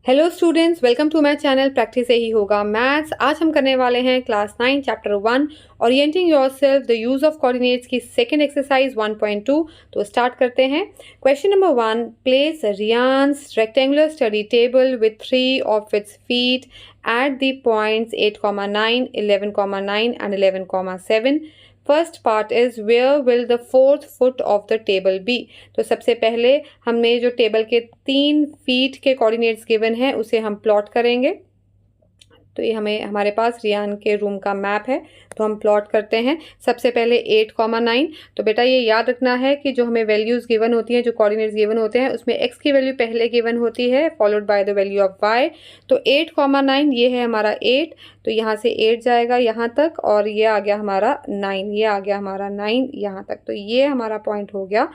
Hello students, welcome to my channel practice से ही होगा मैथ्स। आज हम करने वाले हैं class 9 chapter 1 orienting yourself the use of coordinates की सेकंड एक्सरसाइज 1.2। तो स्टार्ट करते हैं। Question number 1, place Rian's rectangular study table with 3 of its feet at the points 8,9, 11,9 and 11,7. First part is where will the fourth foot of the table be. तो सबसे पहले हमने जो table के 3 feet के कोऑर्डिनेट्स गिवन है उसे हम प्लॉट करेंगे। तो ये हमारे पास रियान के रूम का मैप है, तो हम प्लॉट करते हैं। सबसे पहले 8,9। तो बेटा ये याद रखना है कि जो हमें वैल्यूज़ गिवन होती हैं, जो कोऑर्डिनेट्स गिवन होते हैं, उसमें x की वैल्यू पहले गिवन होती है followed by the value of y। तो 8,9 ये है हमारा 8, तो यहाँ से 8 जाएगा यहाँ तक और ये आ गया हमारा 9, ये आ गया हमारा 9 यहाँ तक। तो ये हमारा पॉइंट हो गया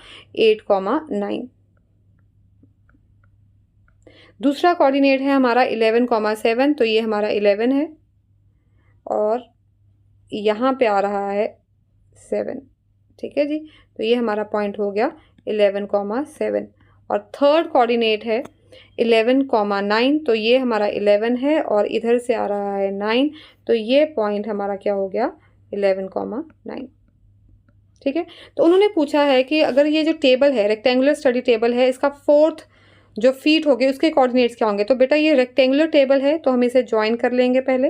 8,9। दूसरा कोऑर्डिनेट है हमारा 11,7, तो ये हमारा 11 है और यहाँ पे आ रहा है 7। ठीक है जी, तो ये हमारा पॉइंट हो गया 11,7। और थर्ड कोऑर्डिनेट है 11,9, तो ये हमारा 11 है और इधर से आ रहा है 9, तो ये पॉइंट हमारा क्या हो गया 11,9। ठीक है, तो उन्होंने पूछा है कि अगर ये जो टेबल है रेक्टेंगुलर स्टडी टेबल है, इसका फोर्थ जो फीट हो गए उसके कोऑर्डिनेट्स क्या होंगे। तो बेटा ये रेक्टेंगुलर टेबल है, तो हम इसे ज्वाइन कर लेंगे। पहले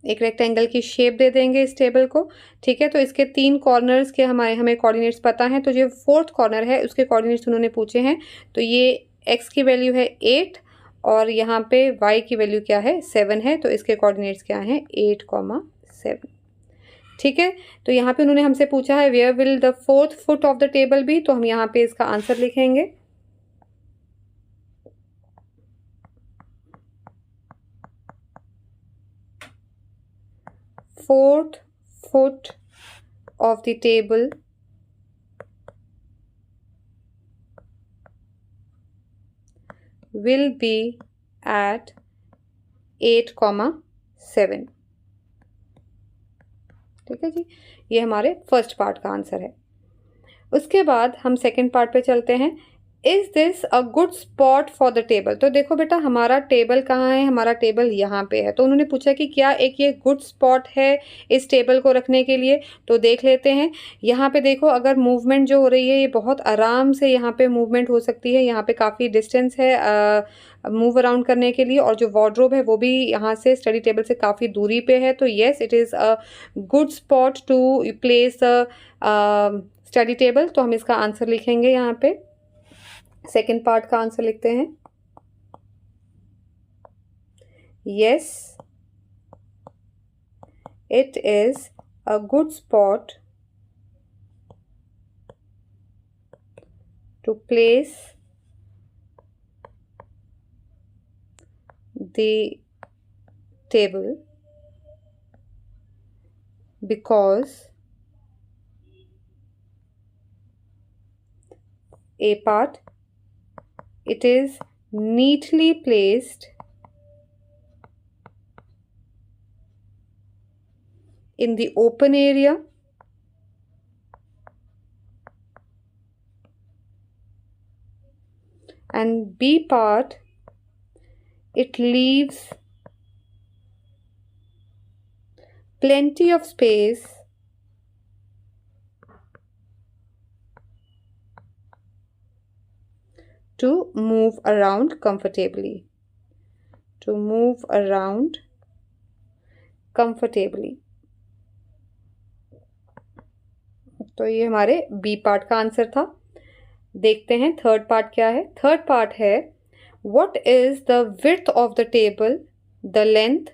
एक रेक्टेंगल की शेप दे देंगे इस टेबल को। ठीक है, तो इसके 3 कॉर्नर्स के हमें कोऑर्डिनेट्स पता हैं, तो जो फोर्थ कॉर्नर है उसके कोऑर्डिनेट्स उन्होंने पूछे हैं। तो ये x की वैल्यू है 8 और यहाँ पे y की वैल्यू क्या है 7 है, तो इसके कोऑर्डिनेट्स क्या हैं 8,7। ठीक है, तो यहाँ पे उन्होंने हमसे पूछा है where will the fourth foot of the table be, तो हम यहाँ पे इसका आंसर लिखेंगे। Fourth foot of the table will be at 8,7। ठीक है जी, ये हमारे फर्स्ट पार्ट का आंसर है। उसके बाद हम सेकंड पार्ट पे चलते हैं। Is this a good spot for the table. तो देखो बेटा हमारा टेबल कहाँ है, हमारा टेबल यहाँ पे है। तो उन्होंने पूछा कि क्या एक ये गुड स्पॉट है इस टेबल को रखने के लिए। तो देख लेते हैं। यहाँ पे देखो अगर मूवमेंट जो हो रही है ये बहुत आराम से यहाँ पे मूवमेंट हो सकती है। यहाँ पे काफ़ी डिस्टेंस है मूव अराउंड करने के लिए, और जो वार्डरोब है वो भी यहाँ से स्टडी टेबल से काफ़ी दूरी पे है। तो yes, it is a good spot to place study table. तो हम इसका आंसर लिखेंगे यहाँ पे। सेकेंड पार्ट का आंसर लिखते हैं। Yes, it is a good spot to place the table because A part, it is neatly placed in the open area and B part, it leaves plenty of space to move around comfortably. To move around comfortably. तो ये हमारे B part का answer था। देखते हैं third part क्या है। Third part है what is the width of the table, the length,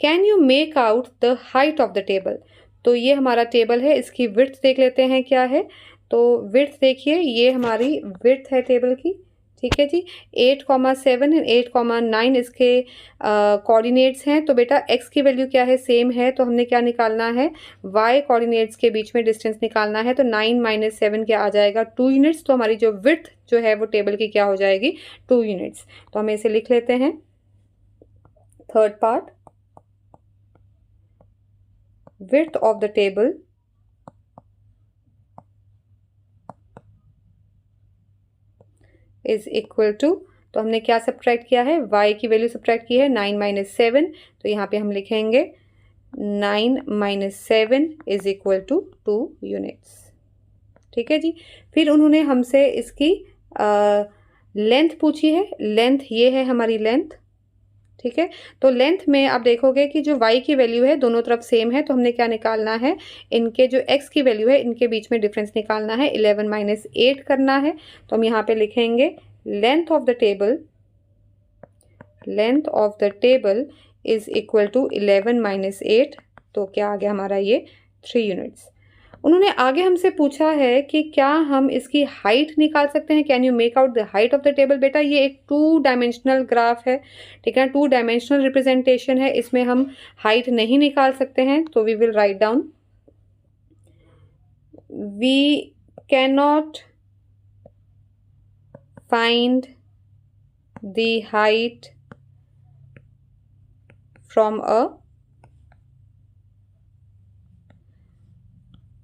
can you make out the height of the table. तो ये हमारा टेबल है, इसकी विड्थ देख लेते हैं क्या है। तो विड्थ देखिए, ये हमारी विड्थ है टेबल की। ठीक है जी, 8,7 एंड 8,9 इसके कोऑर्डिनेट्स हैं। तो बेटा x की वैल्यू क्या है सेम है, तो हमने क्या निकालना है y कोऑर्डिनेट्स के बीच में डिस्टेंस निकालना है। तो 9 - 7 क्या आ जाएगा 2 यूनिट्स। तो हमारी जो विड्थ जो है वो टेबल की क्या हो जाएगी 2 यूनिट्स। तो हम इसे लिख लेते हैं। Third part, width of the table is equal to, तो हमने क्या सब्ट्रैक्ट किया है, y की वैल्यू सब्ट्रैक्ट की है 9 माइनस 7, तो यहाँ पे हम लिखेंगे 9 minus 7 is equal to 2 units. ठीक है जी। फिर उन्होंने हमसे इसकी लेंथ पूछी है, लेंथ ये है हमारी लेंथ। ठीक है, तो लेंथ में आप देखोगे कि जो y की वैल्यू है दोनों तरफ सेम है, तो हमने क्या निकालना है, इनके जो x की वैल्यू है इनके बीच में डिफरेंस निकालना है, 11 माइनस 8 करना है। तो हम यहाँ पे लिखेंगे length of the table, length of the table is equal to 11 minus 8, तो क्या आ गया हमारा ये 3 यूनिट्स। उन्होंने आगे हमसे पूछा है कि क्या हम इसकी हाइट निकाल सकते हैं, can you make out the height of the table. बेटा ये एक 2 डायमेंशनल ग्राफ है, ठीक है, 2 डायमेंशनल रिप्रेजेंटेशन है, इसमें हम हाइट नहीं निकाल सकते हैं। तो we will write down, we can not find the height from a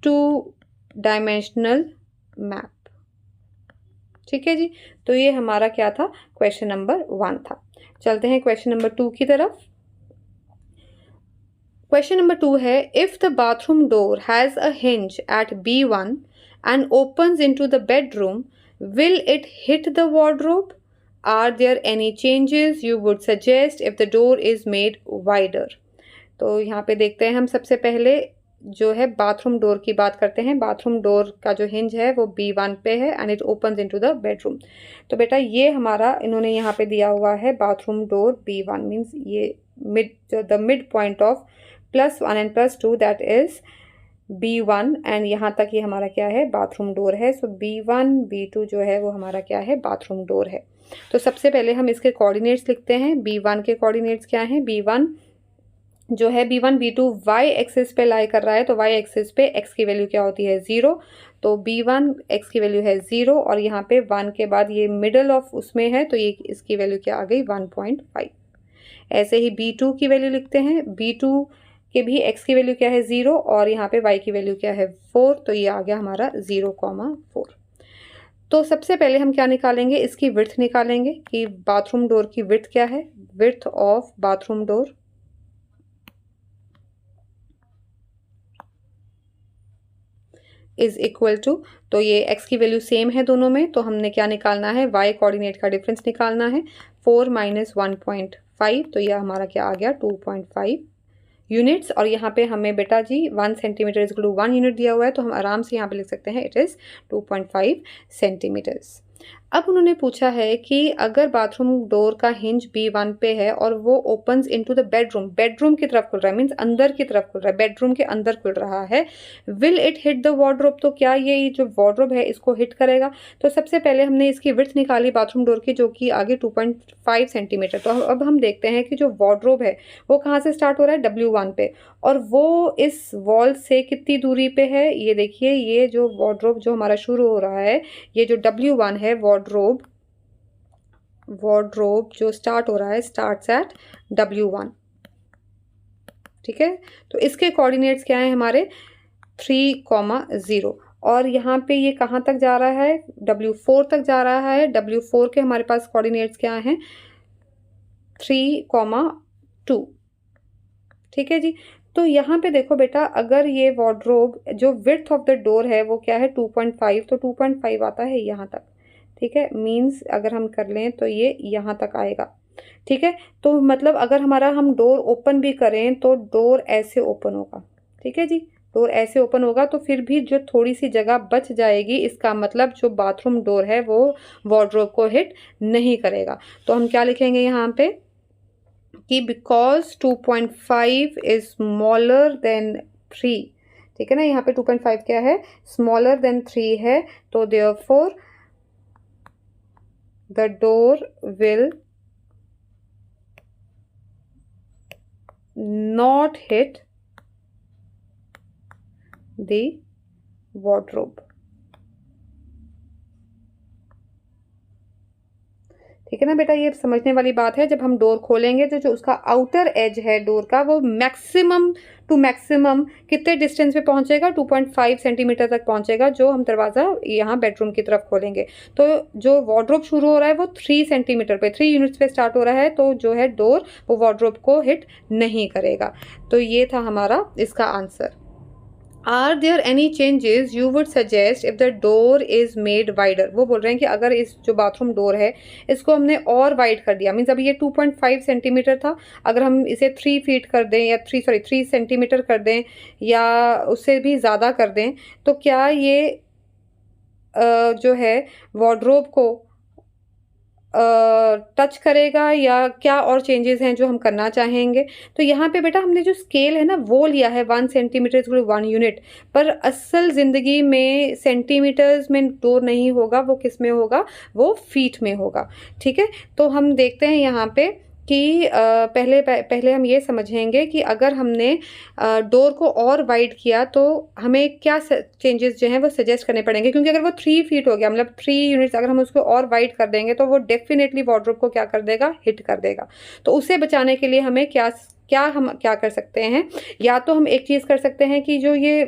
2 dimensional map. ठीक है जी, तो ये हमारा क्या था, क्वेश्चन नंबर 1 था। चलते हैं क्वेश्चन नंबर 2 की तरफ। क्वेश्चन नंबर 2 है, if the bathroom door has a hinge at B1 and opens into the bedroom, will it hit the wardrobe? Are there any changes you would suggest if the door is made wider? तो यहाँ पे देखते हैं हम सबसे पहले जो है बाथरूम डोर की बात करते हैं। बाथरूम डोर का जो हिंज है वो B1 पे है and it opens into the bedroom. तो बेटा ये हमारा इन्होंने यहाँ पे दिया हुआ है बाथरूम डोर B1 मीन्स ये the mid point of +1 and +2 that is B1 and यहाँ तक ये हमारा क्या है, बाथरूम डोर है। सो B1 B2 जो है वो हमारा क्या है, बाथरूम डोर है। तो सबसे पहले हम इसके कोऑर्डिनेट्स लिखते हैं। B1 के कोऑर्डिनेट्स क्या हैं, B1 जो है B1 B2 y एक्सिस पे लाई कर रहा है, तो y एक्सिस पे x की वैल्यू क्या होती है, 0। तो B1 x की वैल्यू है 0 और यहाँ पे 1 के बाद ये मिडल ऑफ उसमें है, तो ये इसकी वैल्यू क्या आ गई, 1.5। ऐसे ही B2 की वैल्यू लिखते हैं। B2 के भी x की वैल्यू क्या है, 0 और यहाँ पे y की वैल्यू क्या है, 4, तो ये आ गया हमारा 0,4। तो सबसे पहले हम क्या निकालेंगे, इसकी विड्थ निकालेंगे कि बाथरूम डोर की विड्थ क्या है। Width of bathroom door is equal to, तो ये x की वैल्यू सेम है दोनों में, तो हमने क्या निकालना है, y कोऑर्डिनेट का डिफरेंस निकालना है। 4 माइनस 1.5, तो यह हमारा क्या आ गया, 2.5 यूनिट्स। और यहाँ पे हमें बेटा जी 1 centimetre is equal to 1 unit दिया हुआ है, तो हम आराम से यहाँ पे लिख सकते हैं इट इज़ 2.5 सेंटीमीटर्स। अब उन्होंने पूछा है कि अगर बाथरूम डोर का हिंज B1 पे है और वो opens into the bedroom, bedroom की तरफ खुल रहा है, मीन्स अंदर की तरफ खुल रहा है, बेडरूम के अंदर खुल रहा है, will it hit the wardrobe? तो क्या ये जो वार्डरोब है इसको हिट करेगा? तो सबसे पहले हमने इसकी विड्थ निकाली बाथरूम डोर की, जो कि आगे 2.5 सेंटीमीटर। तो अब हम देखते हैं कि जो वार्डरोब है वो कहाँ से स्टार्ट हो रहा है, W1 पे, और वो इस वॉल से कितनी दूरी पे है, ये देखिए, ये जो वार्डरोब जो हमारा शुरू हो रहा है, ये जो W1 है वार्डरोब, वार्डरोब जो स्टार्ट हो रहा है स्टार्ट्स एट W1। ठीक है, तो इसके कोऑर्डिनेट्स क्या हैं हमारे, 3,0, और यहाँ पे ये कहाँ तक जा रहा है, W4 तक जा रहा है। W4 के हमारे पास कोऑर्डिनेट्स क्या हैं, 3,2। ठीक है जी, तो यहाँ पे देखो बेटा, अगर ये वार्डरोब जो विड्थ ऑफ द डोर है वो क्या है, 2.5, तो 2.5 आता है यहाँ तक। ठीक है, मीन्स अगर हम कर लें तो ये यहाँ तक आएगा। ठीक है, तो मतलब अगर हमारा हम डोर ओपन भी करें तो डोर ऐसे ओपन होगा। ठीक है जी, डोर ऐसे ओपन होगा, तो फिर भी जो थोड़ी सी जगह बच जाएगी, इसका मतलब जो बाथरूम डोर है वो वार्डरोब को हिट नहीं करेगा। तो हम क्या लिखेंगे यहाँ पे कि बिकॉज 2.5 इज स्मॉलर देन 3। ठीक है ना, यहाँ पे 2.5 क्या है, स्मॉलर देन 3 है, तो therefore the door will not hit the wardrobe. ठीक है ना बेटा, ये समझने वाली बात है। जब हम डोर खोलेंगे तो जो उसका आउटर एज है डोर का वो मैक्सिमम टू मैक्सिमम कितने डिस्टेंस पे पहुंचेगा, 2.5 सेंटीमीटर तक पहुंचेगा, जो हम दरवाज़ा यहाँ बेडरूम की तरफ खोलेंगे। तो जो वार्डरोब शुरू हो रहा है वो 3 सेंटीमीटर पे, 3 यूनिट्स पे स्टार्ट हो रहा है, तो जो है डोर वो वार्डरोब को हिट नहीं करेगा। तो ये था हमारा इसका आंसर। Are there any changes you would suggest if the door is made wider. वो बोल रहे हैं कि अगर इस जो बाथरूम डोर है इसको हमने और वाइड कर दिया, मीन्स अभी ये 2.5 सेंटीमीटर था, अगर हम इसे 3 फीट कर दें या 3 सेंटीमीटर कर दें या उससे भी ज़्यादा कर दें, तो क्या ये जो है वार्डरोब को टच करेगा या क्या और चेंजेस हैं जो हम करना चाहेंगे। तो यहाँ पे बेटा हमने जो स्केल है ना वो लिया है 1 सेंटीमीटर टू 1 यूनिट, पर असल ज़िंदगी में सेंटीमीटर्स में डोर नहीं होगा, वो किस में होगा, वो फीट में होगा। ठीक है, तो हम देखते हैं यहाँ पे कि पहले हम ये समझेंगे कि अगर हमने डोर को और वाइड किया तो हमें क्या चेंजेस जो हैं वो सजेस्ट करने पड़ेंगे, क्योंकि अगर वो 3 फीट हो गया, मतलब 3 यूनिट्स अगर हम उसको और वाइड कर देंगे तो वो डेफिनेटली वार्डरोब को क्या कर देगा, हिट कर देगा। तो उसे बचाने के लिए हमें हम क्या कर सकते हैं, या तो हम एक चीज़ कर सकते हैं कि जो ये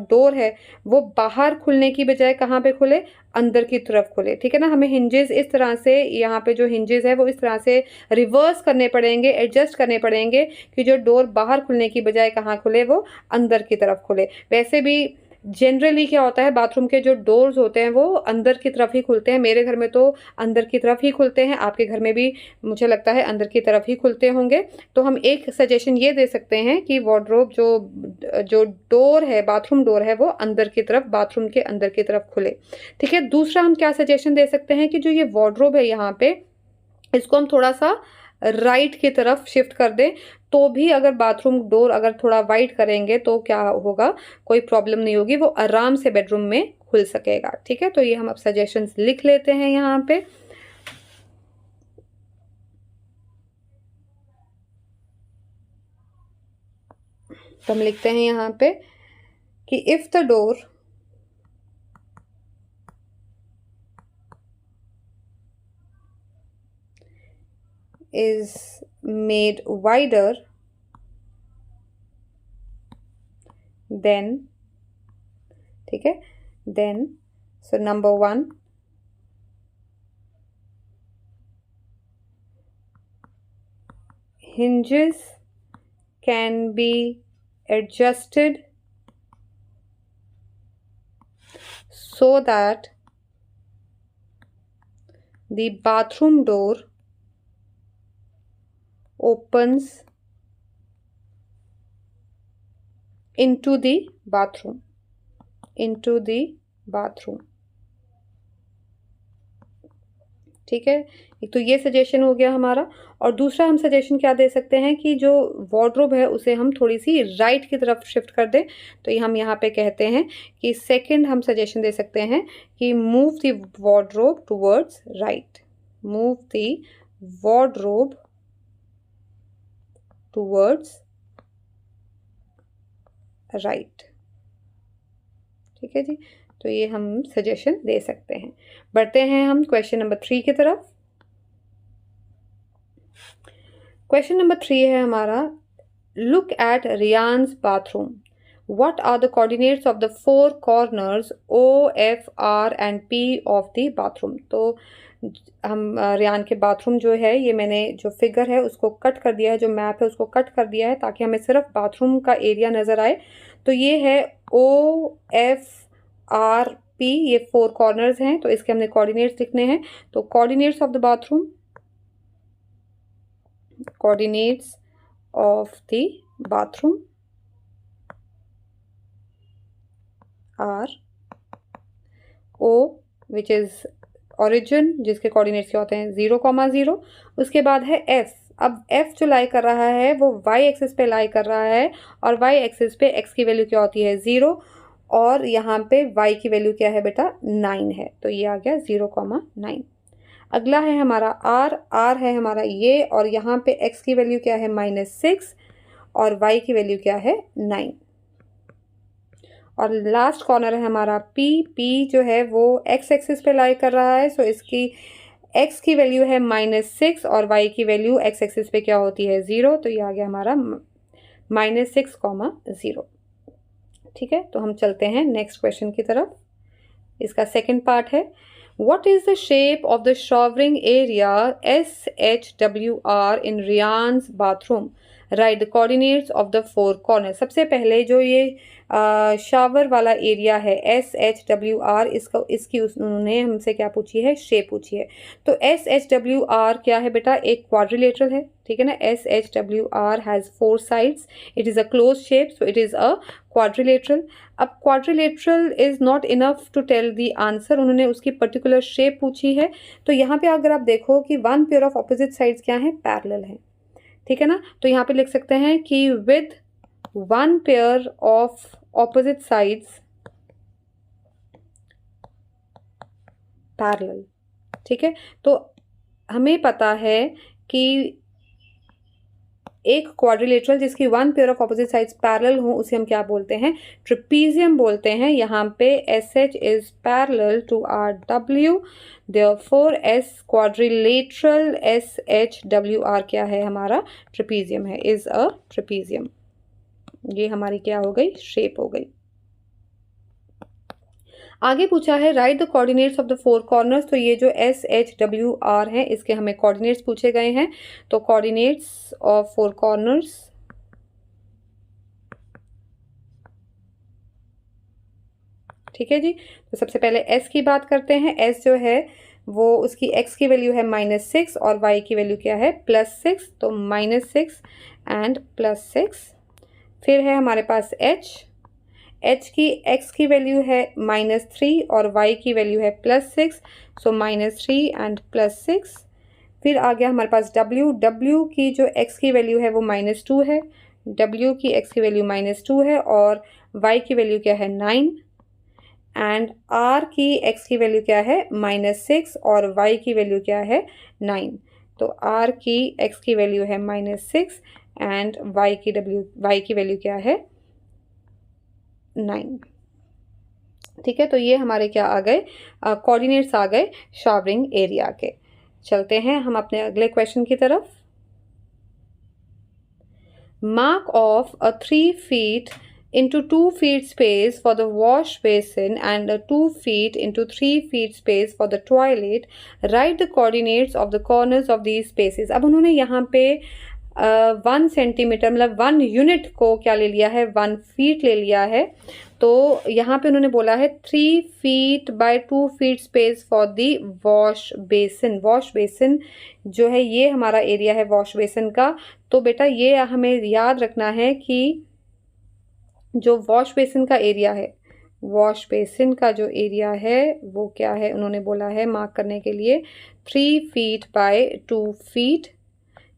डोर है वो बाहर खुलने की बजाय कहाँ पे खुले, अंदर की तरफ खुले। ठीक है ना, हमें हिंजेस इस तरह से, यहाँ पे जो हिंजेस है वो इस तरह से रिवर्स करने पड़ेंगे, एडजस्ट करने पड़ेंगे कि जो डोर बाहर खुलने की बजाय कहाँ खुले, वो अंदर की तरफ खुले। वैसे भी जनरली क्या होता है, बाथरूम के जो डोर्स होते हैं वो अंदर की तरफ ही खुलते हैं। मेरे घर में तो अंदर की तरफ ही खुलते हैं, आपके घर में भी मुझे लगता है अंदर की तरफ ही खुलते होंगे। तो हम एक सजेशन ये दे सकते हैं कि वार्डरोब जो डोर है, बाथरूम डोर है, वो अंदर की तरफ, बाथरूम के अंदर की तरफ खुले। ठीक है, दूसरा हम क्या सजेशन दे सकते हैं कि जो ये वार्डरोब है यहाँ पे, इसको हम थोड़ा सा राइट की तरफ शिफ्ट कर दें, तो भी अगर बाथरूम डोर अगर थोड़ा वाइड करेंगे तो क्या होगा, कोई प्रॉब्लम नहीं होगी, वो आराम से बेडरूम में खुल सकेगा। ठीक है, तो ये हम अब सजेशंस लिख लेते हैं यहाँ पे। तो हम लिखते हैं यहाँ पे कि if the door is made wider, then, ठीक है, then, so number 1, hinges can be adjusted so that the bathroom door opens into the bathroom, ठीक है। एक तो ये सजेशन हो गया हमारा, और दूसरा हम सजेशन क्या दे सकते हैं कि जो वार्डरोब है उसे हम थोड़ी सी राइट की तरफ शिफ्ट कर दें। तो ये हम यहाँ पे कहते हैं कि सेकंड हम सजेशन दे सकते हैं कि move the wardrobe towards right, move the wardrobe towards right. ठीक है जी, तो ये हम सजेशन दे सकते हैं। बढ़ते हैं हम क्वेश्चन नंबर 3 की तरफ। क्वेश्चन नंबर 3 है हमारा, look at Riyan's bathroom, what are the coordinates of the 4 corners O, F, R and P of the bathroom। तो हम रियान के बाथरूम जो है, ये मैंने जो फिगर है उसको कट कर दिया है, जो मैप है उसको कट कर दिया है ताकि हमें सिर्फ बाथरूम का एरिया नज़र आए। तो ये है O, F, R, P, ये 4 कॉर्नर्स हैं, तो इसके हमने कोऑर्डिनेट्स लिखने हैं। तो coordinates of the bathroom, coordinates of the bathroom are O, which is origin, जिसके कोऑर्डिनेट्स क्या होते हैं 0,0। उसके बाद है F। अब F जो लाई कर रहा है वो y एक्सिस पे लाई कर रहा है, और y एक्सिस पे x की वैल्यू क्या होती है 0, और यहाँ पे y की वैल्यू क्या है बेटा 9 है, तो ये आ गया 0,9। अगला है हमारा R है हमारा ये, और यहाँ पे x की वैल्यू क्या है -6 और y की वैल्यू क्या है 9। और लास्ट कॉर्नर है हमारा P जो है वो x एक्सिस पे लाई कर रहा है, सो इसकी x की वैल्यू है -6 और y की वैल्यू x एक्सिस पे क्या होती है 0, तो ये आ गया हमारा -6, 0। ठीक है, तो हम चलते हैं नेक्स्ट क्वेश्चन की तरफ। इसका सेकंड पार्ट है, what is the shape of the showering area SHWR in Riyan's bathroom, write the coordinates of the four corner. सबसे पहले जो ये शावर वाला एरिया है SHWR, इसकी उन्होंने हमसे क्या पूछी है, शेप पूछी है। तो SHWR क्या है बेटा, एक क्वाड्रिलेटरल है, ठीक है ना। SHWR has 4 sides, it is a close shape, so it is a quadrilateral. अब quadrilateral is not enough to tell the answer, उन्होंने उसकी पर्टिकुलर शेप पूछी है। तो यहाँ पे अगर आप देखो कि one pair of opposite sides क्या है, पैरेलल है, ठीक है ना। तो यहाँ पे लिख सकते हैं कि with one pair of opposite sides parallel, ठीक है। तो हमें पता है कि एक क्वाड्रिलेटरल जिसकी one pair of opposite sides parallel हो उसे हम क्या बोलते हैं, ट्रेपीजियम बोलते हैं। यहाँ पे SH is parallel to RW, therefore S quadrilateral SHWR क्या है, हमारा ट्रेपीजियम है, इज अ ट्रेपीजियम। ये हमारी क्या हो गई, शेप हो गई। आगे पूछा है right the coordinates of the four corners. तो ये जो SHWR है इसके हमें कोऑर्डिनेट्स पूछे गए हैं। तो कोऑर्डिनेट्स ऑफ फोर कॉर्नर्स, ठीक है जी। तो सबसे पहले S की बात करते हैं। S जो है वो उसकी x की वैल्यू है -6 और y की वैल्यू क्या है, +6, तो -6 एंड +6। फिर है हमारे पास H की x की वैल्यू है -3 और y की वैल्यू है +6, सो -3 एंड +6। फिर आ गया हमारे पास W की जो x की वैल्यू है वो -2 है, W की x की वैल्यू -2 है और y की वैल्यू क्या है 9, एंड R की x की वैल्यू क्या है -6 और y की वैल्यू क्या है 9। तो R की x की वैल्यू है -6 एंड y की वैल्यू क्या है 9, ठीक है। तो ये हमारे क्या आ गए, कोऑर्डिनेट्स आ गए शावरिंग एरिया के। चलते हैं हम अपने अगले क्वेश्चन की तरफ। Mark of a 3 feet into 2 feet space for the wash basin and a 2 feet into 3 feet space for the toilet, write the coordinates of the corners of these spaces। अब उन्होंने यहाँ पे 1 सेंटीमीटर मतलब 1 unit को क्या ले लिया है, 1 फीट ले लिया है। तो यहाँ पे उन्होंने बोला है 3 feet by 2 feet space for the wash basin. Wash basin जो है ये हमारा एरिया है वॉश बेसिन का। तो बेटा ये हमें याद रखना है कि जो वॉश बेसिन का एरिया है, वॉश बेसिन का जो एरिया है वो क्या है, उन्होंने बोला है मार्क करने के लिए 3 feet by 2 feet,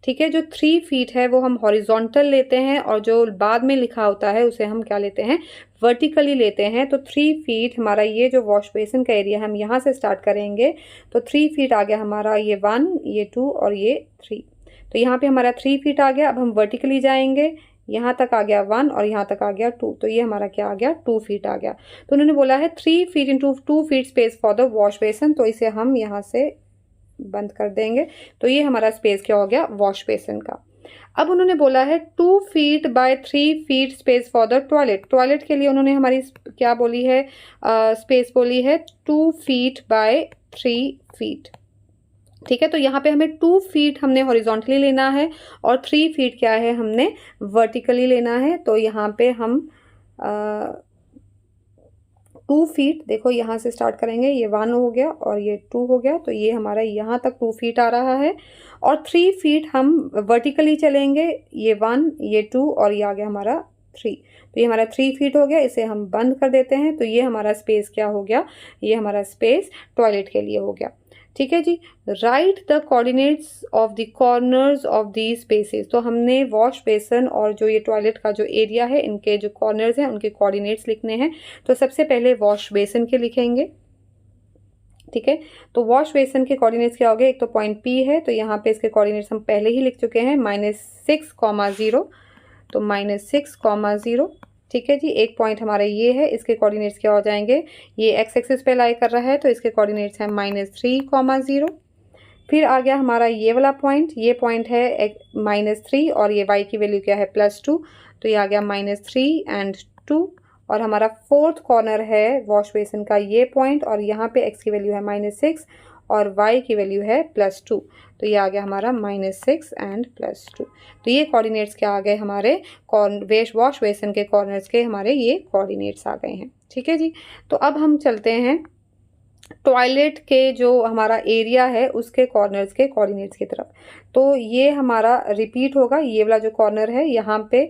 ठीक है। जो 3 feet है वो हम हॉरिजॉन्टल लेते हैं और जो बाद में लिखा होता है उसे हम क्या लेते हैं, वर्टिकली लेते हैं। तो 3 feet हमारा ये जो वॉश बेसिन का एरिया हम यहाँ से स्टार्ट करेंगे। तो 3 feet आ गया हमारा ये 1, ये 2 और ये 3। तो यहाँ पे हमारा 3 feet आ गया। अब हम वर्टिकली जाएंगे, यहाँ तक आ गया 1 और यहाँ तक आ गया 2, तो ये हमारा क्या आ गया 2 feet आ गया। तो उन्होंने बोला है 3 feet into 2 feet space for the wash basin, तो इसे हम यहाँ से बंद कर देंगे। तो ये हमारा स्पेस क्या हो गया, वॉश बेसिन का। अब उन्होंने बोला है 2 feet by 3 feet space for the toilet. Toilet के लिए उन्होंने हमारी क्या बोली है, स्पेस बोली है 2 feet by 3 feet, ठीक है। तो यहाँ पे हमें 2 feet हमने हॉरिजॉन्टली लेना है और 3 feet क्या है, हमने वर्टिकली लेना है। तो यहाँ पे हम 2 feet, देखो यहाँ से स्टार्ट करेंगे, ये 1 हो गया और ये 2 हो गया, तो ये हमारा यहाँ तक 2 feet आ रहा है। और 3 feet हम वर्टिकली चलेंगे, ये 1, ये 2 और ये आ गया हमारा 3। तो ये हमारा 3 feet हो गया, इसे हम बंद कर देते हैं। तो ये हमारा स्पेस क्या हो गया, ये हमारा स्पेस टॉयलेट के लिए हो गया, ठीक है जी। Write the coordinates of the corners of the spaces. तो हमने वॉश बेसन और जो ये टॉयलेट का जो एरिया है इनके जो कॉर्नर्स हैं उनके कोऑर्डिनेट्स लिखने हैं। तो सबसे पहले वॉश बेसन के लिखेंगे, ठीक है। तो वॉश बेसन के कोऑर्डिनेट्स क्या हो गए, एक तो पॉइंट P है, तो यहाँ पे इसके कोऑर्डिनेट्स हम पहले ही लिख चुके हैं, -6, 0। तो -6, 0, ठीक है जी। एक पॉइंट हमारा ये है, इसके कोऑर्डिनेट्स क्या हो जाएंगे, ये x एक्सिस पे लाई कर रहा है तो इसके कोऑर्डिनेट्स हैं -3, 0। फिर आ गया हमारा ये वाला पॉइंट, ये पॉइंट है -3 और ये y की वैल्यू क्या है +2, तो ये आ गया -3 एंड 2। और हमारा फोर्थ कॉर्नर है वॉश बेसिन का ये पॉइंट, और यहाँ पे x की वैल्यू है -6 और y की वैल्यू है +2, तो ये आ गया हमारा -6 एंड +2। तो ये कोऑर्डिनेट्स क्या आ गए हमारे वॉश बेसिन के कॉर्नर्स के, हमारे ये कोऑर्डिनेट्स आ गए हैं। ठीक है जी। तो अब हम चलते हैं टॉयलेट के जो हमारा एरिया है उसके कॉर्नर्स के कोऑर्डिनेट्स की तरफ। तो ये हमारा रिपीट होगा, ये वाला जो कॉर्नर है यहाँ पे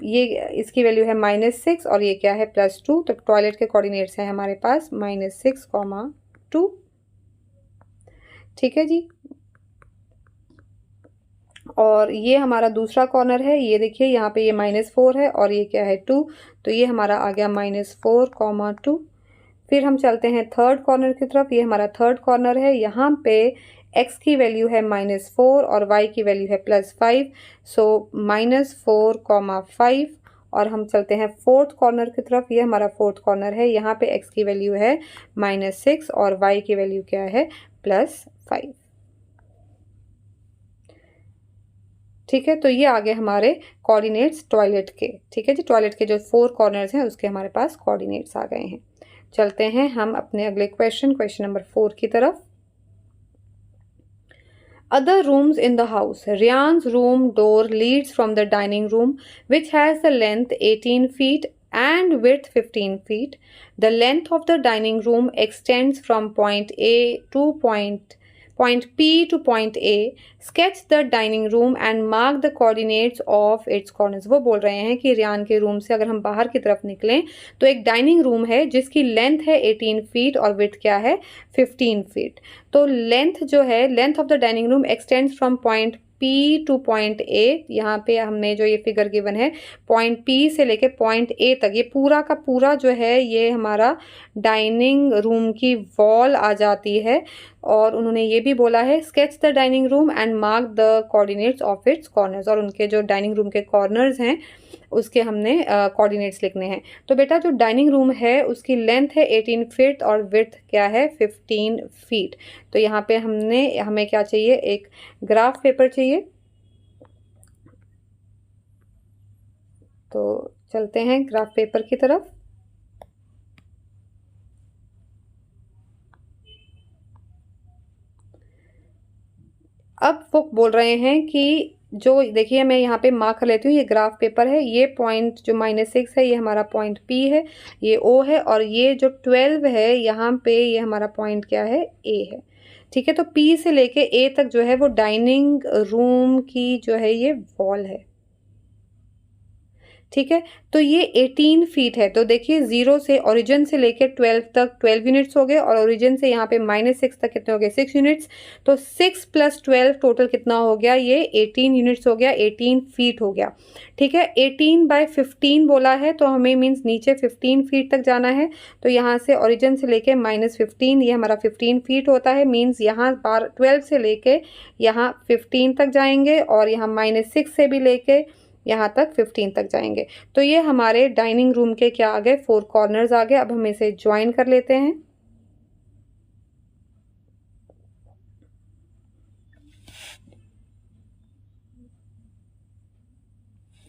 ये इसकी वैल्यू है -6 और ये क्या है +2, तो टॉयलेट के कोऑर्डिनेट्स हैं हमारे पास -6, 2। ठीक है जी। और ये हमारा दूसरा कॉर्नर है, ये देखिए यहाँ पे ये -4 है और ये क्या है 2, तो ये हमारा आ गया -4, 2। फिर हम चलते हैं थर्ड कॉर्नर की तरफ, ये हमारा थर्ड कॉर्नर है, यहाँ पे x की वैल्यू है -4 और y की वैल्यू है +5, सो -4, 5। और हम चलते हैं फोर्थ कॉर्नर की तरफ, ये हमारा फोर्थ कॉर्नर है, यहाँ पे x की वैल्यू है -6 और y की वैल्यू क्या है +5। ठीक है, तो ये आगे हमारे कोऑर्डिनेट्स टॉयलेट के। ठीक है जी, टॉयलेट के जो 4 कॉर्नर्स हैं उसके हमारे पास कोऑर्डिनेट्स आ गए हैं। चलते हैं हम अपने अगले क्वेश्चन नंबर 4 की तरफ। Other rooms in the house. Ryan's room door leads from the dining room, which has the length 18 feet and width 15 feet. The length of the dining room extends from point A to point P to point A. Sketch the dining room and mark the coordinates of its corners. वो बोल रहे हैं कि रियान के room से अगर हम बाहर की तरफ निकलें तो एक डाइनिंग रूम है जिसकी लेंथ है 18 फीट और विड्थ क्या है 15 फीट। तो लेंथ जो है, length of the dining room extends from point P two point A। यहाँ पे हमने जो ये फिगर गिवन है पॉइंट P से लेके पॉइंट A तक, ये पूरा का पूरा जो है ये हमारा डाइनिंग रूम की वॉल आ जाती है। और उन्होंने ये भी बोला है sketch the dining room and mark the coordinates of its corners, और उनके जो डाइनिंग रूम के कॉर्नर्स हैं उसके हमने कोऑर्डिनेट्स लिखने हैं। तो बेटा जो डाइनिंग रूम है उसकी लेंथ है 18 फीट और विड्थ क्या है 15 फीट। तो यहाँ पे हमें क्या चाहिए, एक ग्राफ पेपर चाहिए। तो चलते हैं ग्राफ पेपर की तरफ। अब वो बोल रहे हैं कि जो देखिए मैं यहाँ पे मार्क कर लेती हूँ, ये ग्राफ पेपर है, ये पॉइंट जो -6 है ये हमारा पॉइंट P है, ये O है, और ये जो 12 है यहाँ पे ये हमारा पॉइंट क्या है A है। ठीक है, तो P से लेके A तक जो है वो डाइनिंग रूम की जो है ये वॉल है। ठीक है, तो ये 18 फीट है। तो देखिए 0 से ओरिजिन से लेकर 12 तक 12 यूनिट्स हो गए, और ओरिजिन से यहाँ पे -6 तक कितने हो गए 6 यूनिट्स। तो 6 + 12 टोटल कितना हो गया, ये 18 यूनिट्स हो गया, 18 फीट हो गया। ठीक है, 18/15 बोला है तो हमें मीन्स नीचे 15 फीट तक जाना है। तो यहाँ से ओरिजिन से लेके -15 ये हमारा 15 फीट होता है, मीन्स यहाँ 12 से लेके यहाँ 15 तक जाएंगे, और यहाँ -6 से भी लेके यहाँ तक 15 तक जाएंगे। तो ये हमारे डाइनिंग रूम के क्या आ गए 4 कॉर्नर्स आ गए। अब हम इसे ज्वाइन कर लेते हैं।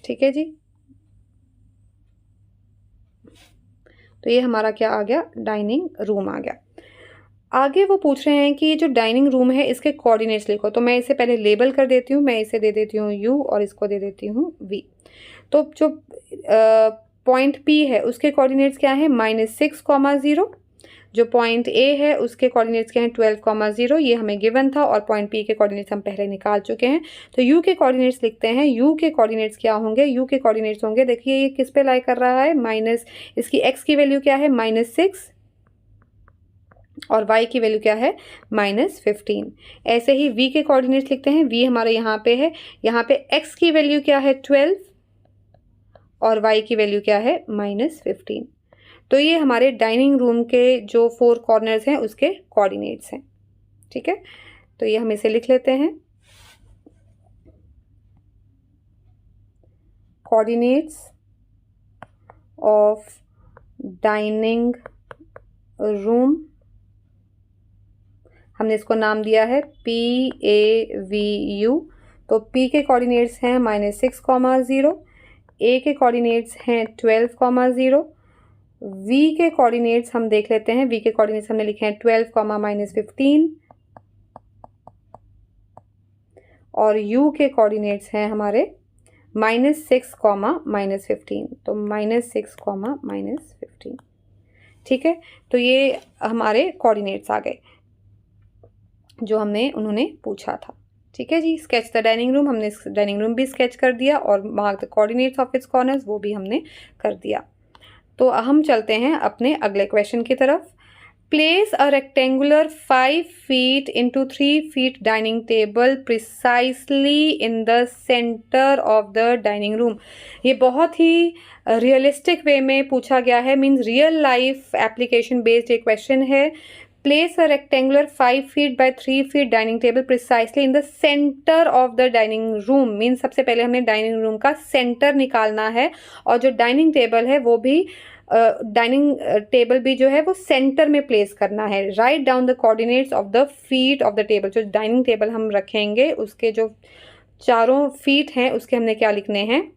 ठीक है जी, तो ये हमारा क्या आ गया, डाइनिंग रूम आ गया। आगे वो पूछ रहे हैं कि ये जो डाइनिंग रूम है इसके कोऑर्डिनेट्स लिखो। तो मैं इसे पहले लेबल कर देती हूँ, मैं इसे दे देती हूँ U और इसको दे देती हूँ V। तो जो पॉइंट P है उसके कोऑर्डिनेट्स क्या है -6, 0। जो पॉइंट A है उसके कोऑर्डिनेट्स क्या हैं 12, 0, ये हमें गिवन था, और पॉइंट P के कोऑर्डिनेट्स हम पहले निकाल चुके हैं। तो U के कोऑर्डिनेट्स लिखते हैं। U के कोऑर्डिनेट्स क्या होंगे, U के कोऑर्डिनेट्स होंगे, देखिए ये किस पे लाई कर रहा है, इसकी x की वैल्यू क्या है -6 और y की वैल्यू क्या है -15। ऐसे ही v के कोऑर्डिनेट्स लिखते हैं। v हमारे यहाँ पे है, यहाँ पे x की वैल्यू क्या है 12 और y की वैल्यू क्या है -15। तो ये हमारे डाइनिंग रूम के जो 4 कॉर्नर्स हैं उसके कोऑर्डिनेट्स हैं। ठीक है, तो ये हम इसे लिख लेते हैं, कोऑर्डिनेट्स ऑफ डाइनिंग रूम। हमने इसको नाम दिया है PAVU। तो P के कोऑर्डिनेट्स हैं -6, 0, A के कोऑर्डिनेट्स हैं 12, 0, V के कोऑर्डिनेट्स हम देख लेते हैं। V के कोऑर्डिनेट्स हमने लिखे हैं 12, -15 और U के कोऑर्डिनेट्स हैं हमारे -6, -15। तो -6, -15। ठीक है, तो ये हमारे कोऑर्डिनेट्स आ गए जो उन्होंने पूछा था। ठीक है जी। स्केच द डाइनिंग रूम, हमने डाइनिंग रूम भी स्केच कर दिया और mark the coordinates of its corners वो भी हमने कर दिया। तो हम चलते हैं अपने अगले क्वेश्चन की तरफ। Place a rectangular 5 feet into 3 feet dining table precisely in the centre of the dining room. ये बहुत ही रियलिस्टिक वे में पूछा गया है, means real life application based एक क्वेश्चन है। Place a rectangular 5 feet by 3 feet dining table precisely in the centre of the dining room. Means सबसे पहले हमें डाइनिंग रूम का सेंटर निकालना है और जो डाइनिंग टेबल है वो भी डाइनिंग टेबल भी जो है वो सेंटर में प्लेस करना है। Write down the coordinates of the feet of the table. जो डाइनिंग टेबल हम रखेंगे उसके जो चारों फीट हैं उसके हमने क्या लिखने हैं,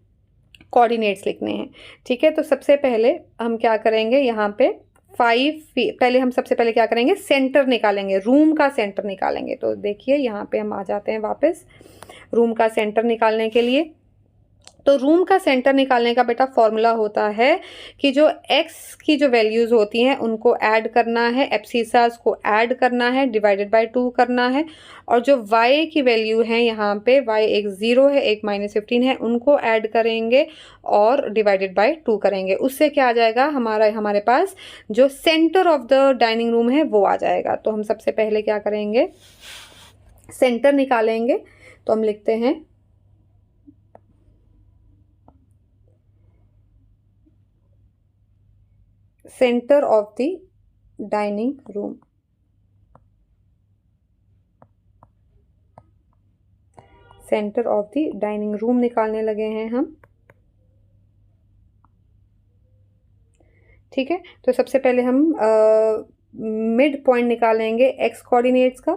कोऑर्डिनेट्स लिखने हैं। ठीक है, तो सबसे पहले हम क्या करेंगे, यहाँ पे 5 feet पहले हम सबसे पहले क्या करेंगे, सेंटर निकालेंगे, रूम का सेंटर निकालेंगे। तो देखिए यहाँ पे हम आ जाते हैं वापस रूम का सेंटर निकालने के लिए। तो रूम का सेंटर निकालने का बेटा फॉर्मूला होता है कि जो x की जो वैल्यूज़ होती हैं उनको ऐड करना है, एब्सिसास को ऐड करना है, डिवाइडेड बाय 2 करना है, और जो y की वैल्यू है यहाँ पे y एक 0 है एक -15 है उनको ऐड करेंगे और डिवाइडेड बाय 2 करेंगे। उससे क्या आ जाएगा, हमारे पास जो centre of the dining room है वो आ जाएगा। तो हम सबसे पहले क्या करेंगे, सेंटर निकालेंगे। तो हम लिखते हैं centre of the dining room. Centre of the dining room निकालने लगे हैं हम। ठीक है, तो सबसे पहले हम मिड पॉइंट निकालेंगे x कोऑर्डिनेट्स का।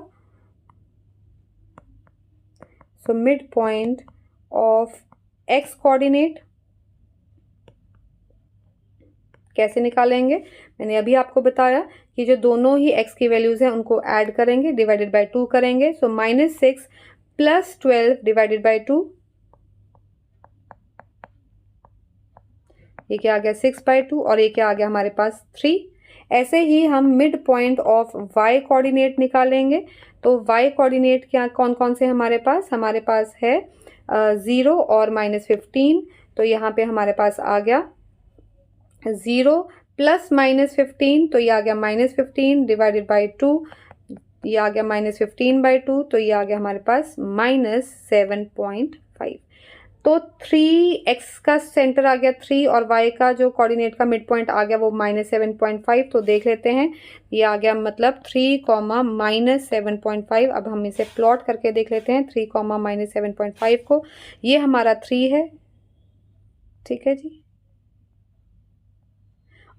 So mid point of x coordinate कैसे निकालेंगे, मैंने अभी आपको बताया कि जो दोनों ही x की वैल्यूज़ हैं उनको ऐड करेंगे, डिवाइडेड बाय 2 करेंगे। सो -6 + 12 डिवाइडेड बाय 2, ये क्या आ गया 6/2 और ये क्या आ गया हमारे पास 3। ऐसे ही हम mid point of y coordinate निकालेंगे। तो y कोऑर्डिनेट क्या कौन कौन से हमारे पास है 0 और -15। तो यहाँ पे हमारे पास आ गया 0 + -15, तो ये आ गया -15 डिवाइडेड बाय 2, ये आ गया -15/2, तो ये आ गया हमारे पास -7.5। तो 3x का सेंटर आ गया 3 और y का जो कोऑर्डिनेट का मिड पॉइंट आ गया वो -7.5। तो देख लेते हैं, ये आ गया मतलब 3, -7.5। अब हम इसे प्लॉट करके देख लेते हैं 3, -7.5 को। ये हमारा 3 है, ठीक है जी,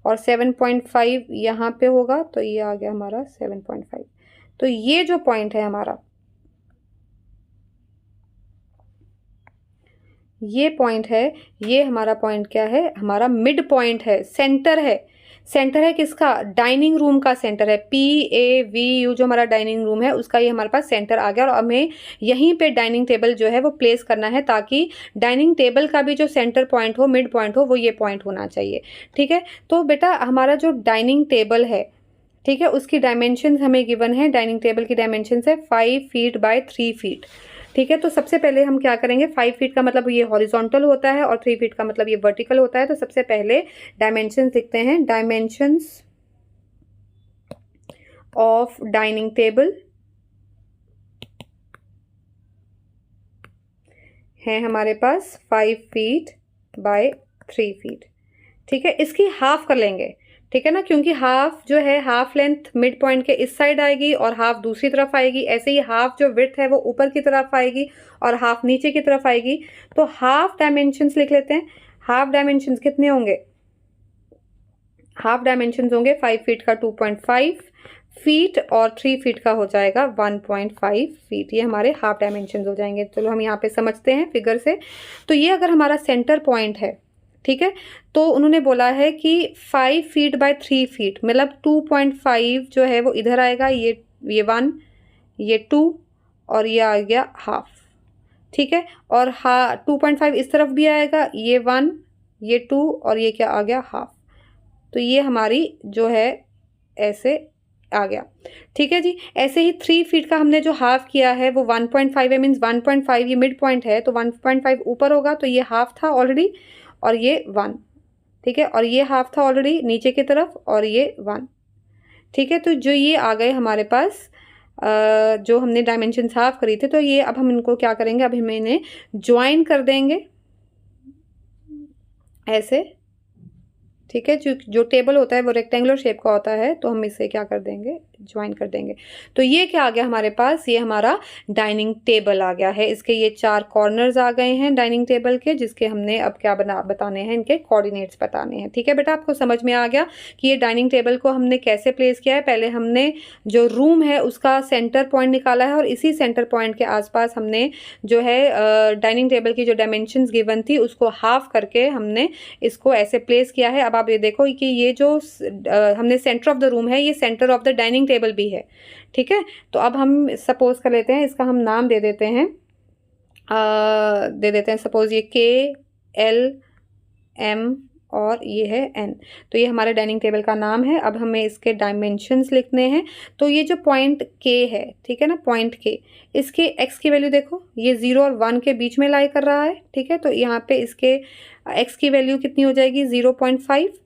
और 7.5 यहाँ पे होगा, तो ये आ गया हमारा 7.5। तो ये जो पॉइंट है हमारा, ये पॉइंट है, ये हमारा पॉइंट क्या है, हमारा मिड पॉइंट है, सेंटर है। सेंटर है किसका, डाइनिंग रूम का सेंटर है। PAVU जो हमारा डाइनिंग रूम है उसका ये हमारे पास सेंटर आ गया और हमें यहीं पे डाइनिंग टेबल जो है वो प्लेस करना है ताकि डाइनिंग टेबल का भी जो सेंटर पॉइंट हो, मिड पॉइंट हो, वो ये पॉइंट होना चाहिए। ठीक है, तो बेटा हमारा जो डाइनिंग टेबल है, ठीक है, उसकी डायमेंशन हमें गिवन है। डाइनिंग टेबल की डायमेंशन है 5 feet by 3 feet। ठीक है, तो सबसे पहले हम क्या करेंगे, 5 feet का मतलब ये हॉरिजॉन्टल होता है और 3 feet का मतलब ये वर्टिकल होता है। तो सबसे पहले डायमेंशंस लिखते हैं, डायमेंशंस ऑफ डाइनिंग टेबल है हमारे पास 5 feet by 3 feet। ठीक है, इसकी हाफ कर लेंगे, ठीक है ना, क्योंकि हाफ जो है, हाफ लेंथ मिड पॉइंट के इस साइड आएगी और हाफ दूसरी तरफ आएगी। ऐसे ही हाफ जो विड्थ है वो ऊपर की तरफ आएगी और हाफ नीचे की तरफ आएगी। तो हाफ डायमेंशंस लिख लेते हैं। हाफ डायमेंशंस कितने होंगे, हाफ डायमेंशंस होंगे 5 feet का 2.5, फीट और 3 फीट का हो जाएगा 1.5 फीट। ये हमारे हाफ डायमेंशन हो जाएंगे। चलो हम यहाँ पे समझते हैं फिगर से। तो ये अगर हमारा सेंटर पॉइंट है, ठीक है, तो उन्होंने बोला है कि 5 फीट बाय 3 फीट, मतलब 2.5 जो है वो इधर आएगा, ये 1, ये 2 और ये आ गया हाफ, ठीक है। और 2.5 इस तरफ भी आएगा, ये 1, ये 2 और ये क्या आ गया, हाफ। तो ये हमारी जो है ऐसे आ गया, ठीक है जी। ऐसे ही 3 फीट का हमने जो हाफ किया है वो 1.5 है, मीन्स 1.5 ये मिड पॉइंट है, तो 1.5 ऊपर होगा, तो ये हाफ था ऑलरेडी और ये 1, ठीक है। और ये हाफ था ऑलरेडी नीचे की तरफ और ये 1, ठीक है। तो जो ये आ गए हमारे पास जो हमने डायमेंशन हाफ करी थे, तो ये अब हम इनको क्या करेंगे, अब हम इन्हें ज्वाइन कर देंगे ऐसे, ठीक है। जो टेबल होता है वो रेक्टेंगुलर शेप का होता है, तो हम इसे क्या कर देंगे, ज्वाइन कर देंगे। तो ये क्या आ गया हमारे पास, ये हमारा डाइनिंग टेबल आ गया है। इसके ये 4 कॉर्नर्स आ गए हैं डाइनिंग टेबल के, जिसके हमने अब क्या बताने हैं, इनके कोऑर्डिनेट्स बताने हैं, ठीक है बेटा। आपको समझ में आ गया कि ये डाइनिंग टेबल को हमने कैसे प्लेस किया है। पहले हमने जो रूम है उसका सेंटर पॉइंट निकाला है और इसी सेंटर पॉइंट के आसपास हमने जो है डाइनिंग टेबल की जो डायमेंशंस गिवन थी उसको हाफ करके हमने इसको ऐसे प्लेस किया है। अब आप ये देखो कि ये जो हमने सेंटर ऑफ द रूम है, ये centre of the dining table भी है, ठीक है। तो अब हम सपोज कर लेते हैं, इसका हम नाम दे देते हैं, सपोज ये KLM और ये है N। तो ये हमारे डाइनिंग टेबल का नाम है। अब हमें इसके डायमेंशंस लिखने हैं। तो ये जो पॉइंट K है, ठीक है ना, पॉइंट K, इसके x की वैल्यू देखो, ये 0 और 1 के बीच में लाई कर रहा है, ठीक है। तो यहाँ पे इसके x की वैल्यू कितनी हो जाएगी, 0.5,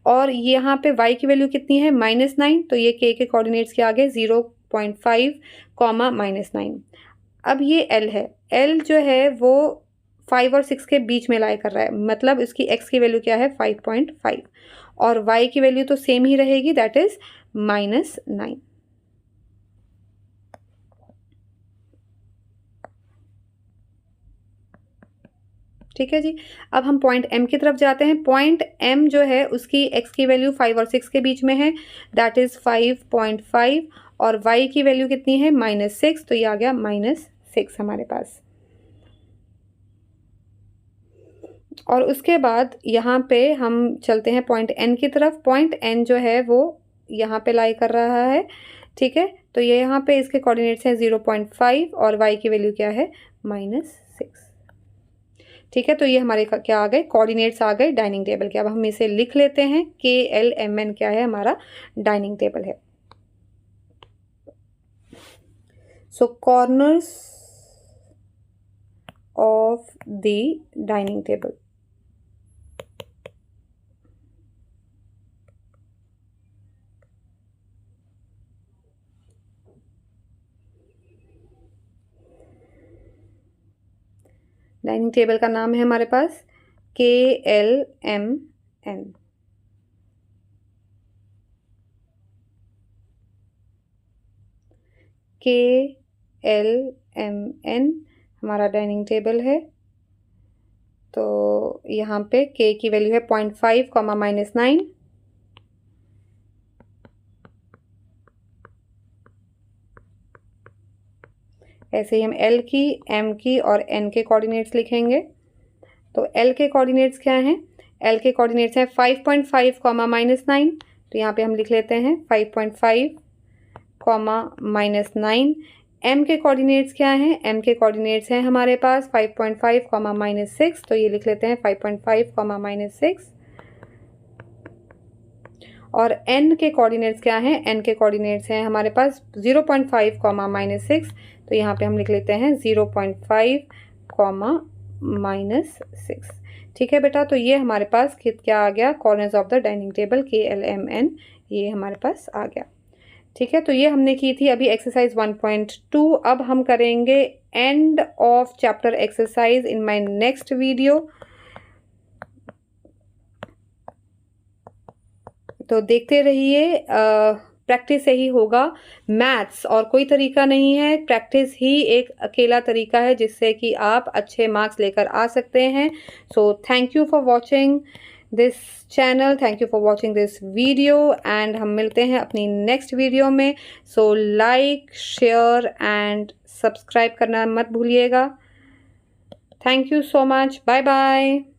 और यहाँ पे y की वैल्यू कितनी है, -9। तो ये k के कोऑर्डिनेट्स के आगे 0.5, -9। अब ये l है, l जो है वो 5 और 6 के बीच में लाई कर रहा है, मतलब इसकी x की वैल्यू क्या है, 5.5, और y की वैल्यू तो सेम ही रहेगी, दैट इज -9। ठीक है जी। अब हम पॉइंट M की तरफ जाते हैं। पॉइंट M जो है उसकी x की वैल्यू 5 और 6 के बीच में है, दैट इज 5.5, और y की वैल्यू कितनी है, -6, तो ये आ गया -6 हमारे पास। और उसके बाद यहाँ पे हम चलते हैं पॉइंट N की तरफ। पॉइंट N जो है वो यहाँ पे लाई कर रहा है, ठीक है। तो ये यहाँ पे इसके कोऑर्डिनेट्स हैं 0.5 और y की वैल्यू क्या है, -6, ठीक है। तो ये हमारे क्या आ गए, कोऑर्डिनेट्स आ गए डाइनिंग टेबल के। अब हम इसे लिख लेते हैं, KLMN क्या है, हमारा डाइनिंग टेबल है। So corners of the dining table, dining table का नाम है हमारे पास KLMN। KLMN हमारा डाइनिंग टेबल है। तो यहाँ पे K की वैल्यू है 0.5, -9, ऐसे ही हम L की, M की और N के कोऑर्डिनेट्स लिखेंगे। तो L के कोऑर्डिनेट्स क्या हैं, L के कोऑर्डिनेट्स हैं 5.5, -9, तो यहाँ पे हम लिख लेते हैं 5.5, -9। M के कोऑर्डिनेट्स क्या हैं, M के कोऑर्डिनेट्स हैं हमारे पास 5.5, -6, तो ये लिख लेते हैं 5.5, -6। और N के कोऑर्डिनेट्स क्या हैं, N के कोऑर्डिनेट्स हैं हमारे पास 0.5, -6, तो यहाँ पे हम लिख लेते हैं 0.5, -6, ठीक है बेटा। तो ये हमारे पास क्या आ गया, corners of the dining table KLMN, ये हमारे पास आ गया, ठीक है। तो ये हमने की थी अभी एक्सरसाइज 1.2। अब हम करेंगे end of chapter exercise in my next video. तो देखते रहिए, प्रैक्टिस से ही होगा मैथ्स, और कोई तरीका नहीं है। प्रैक्टिस ही एक अकेला तरीका है जिससे कि आप अच्छे मार्क्स लेकर आ सकते हैं। So thank you for watching this channel. Thank you for watching this video and हम मिलते हैं अपनी नेक्स्ट वीडियो में। So like, share and subscribe करना मत भूलिएगा। Thank you so much. Bye bye.